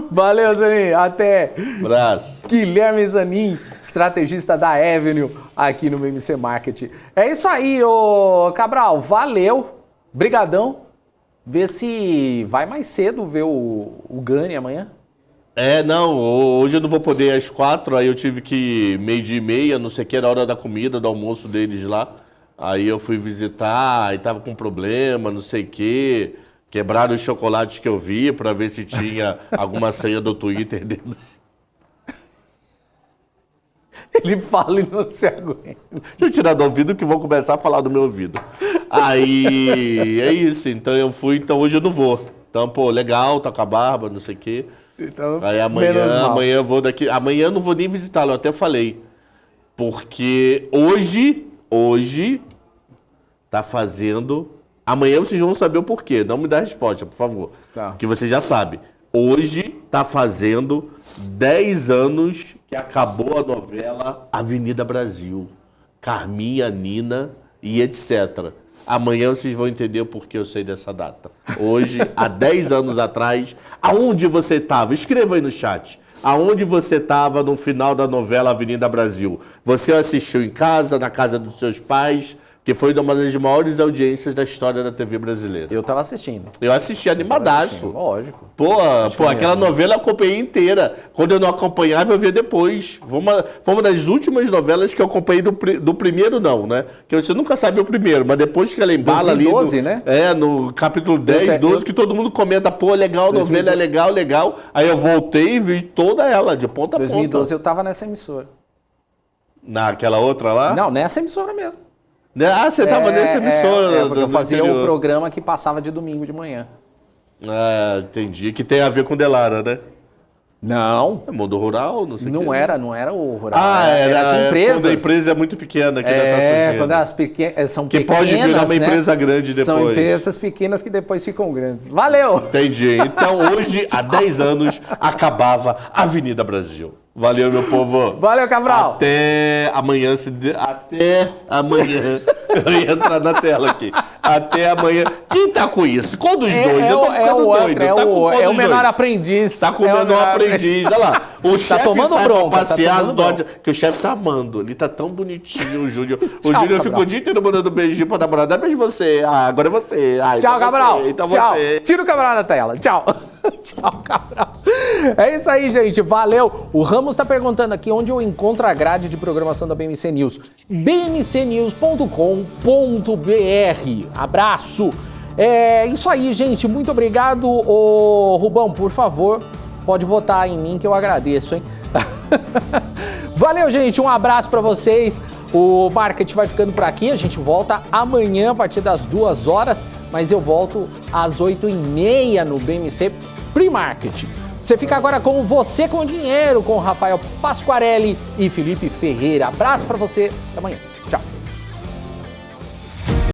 Valeu, Zanin. Até. Abraço. Guilherme Zanin, estrategista da Avenue, aqui no BMC Market. É isso aí, ô Cabral. Valeu. Brigadão. Vê se vai mais cedo ver o Gani amanhã. Não, hoje eu não vou poder às 4, aí eu tive que 12h30, não sei o que, era a hora da comida, do almoço deles lá. Aí eu fui visitar, aí tava com problema, não sei o que. Quebraram os chocolates que eu vi pra ver se tinha alguma senha do Twitter dentro. Ele fala e não se aguenta. Deixa eu tirar do ouvido que vão começar a falar do meu ouvido. Aí, é isso. Então eu fui, então hoje eu não vou. Então, pô, legal, tá com a barba, não sei o quê. Então, aí amanhã eu vou daqui. Amanhã eu não vou nem visitá-lo, eu até falei. Porque hoje tá fazendo... Amanhã vocês vão saber o porquê. Não me dá a resposta, por favor. Tá. Que você já sabe. Hoje tá fazendo 10 anos que acabou a novela Avenida Brasil. Carminha, Nina e etc. Amanhã vocês vão entender o porquê eu sei dessa data. Hoje, há 10 anos atrás, aonde você estava? Escreva aí no chat. Aonde você estava no final da novela Avenida Brasil? Você assistiu em casa, na casa dos seus pais, que foi uma das maiores audiências da história da TV brasileira. Eu tava assistindo. Eu assisti animadaço. Lógico. Pô, aquela novela eu acompanhei inteira. Quando eu não acompanhava, eu via depois. Foi uma das últimas novelas que eu acompanhei do primeiro, não, né? Que você nunca sabe o primeiro, mas depois que ela embala 2012, ali... né? No capítulo 10, 12, que todo mundo comenta, pô, legal, a novela é legal, legal. Aí eu voltei e vi toda ela, de ponta a ponta. 2012 eu tava nessa emissora. Naquela outra lá? Não, nessa emissora mesmo. Ah, você tava nessa emissora. Porque eu fazia o programa que passava de domingo de manhã. Ah, entendi. Que tem a ver com Delara, né? Não. É mundo rural, não sei o Não que. era o rural. Era de empresas. Quando a empresa é muito pequena, que ainda tá surgindo. Quando as são que pequenas, pode virar uma né? empresa grande depois. São empresas pequenas que depois ficam grandes. Valeu! Entendi. Então hoje, há 10 anos, acabava a Avenida Brasil. Valeu, meu povo. Valeu, Cabral. Até amanhã. Até amanhã. Eu ia entrar na tela aqui. Até amanhã. Quem tá com isso? Qual dos dois? Eu tô ficando doido. É o menor aprendiz. Tá com o menor aprendiz. Olha lá. O chefe tomando sai bronca, pra passear. tá tomando Que o chefe tá amando. Ele tá tão bonitinho, o Júnior. O Tchau, Júnior ficou o dia inteiro mandando beijinho pra namorada. Beijo você. Ah, agora é você. Ah, Tchau, Cabral. Então Tchau. você. Tira o Cabral da tela. Tchau. Tchau, Cabral. É isso aí, gente. Valeu. O Ramos tá perguntando aqui onde eu encontro a grade de programação da BMC News. bmcnews.com.br. Abraço. É isso aí, gente. Muito obrigado. Ô, Rubão, por favor, pode votar em mim que eu agradeço, hein? Valeu, gente. Um abraço pra vocês. O Market vai ficando por aqui. A gente volta amanhã a partir das 2 horas, mas eu volto às 8h30 no BMC Pre-Market. Você fica agora com Você com Dinheiro, com Rafael Pasquarelli e Felipe Ferreira. Abraço pra você. Até amanhã. Tchau.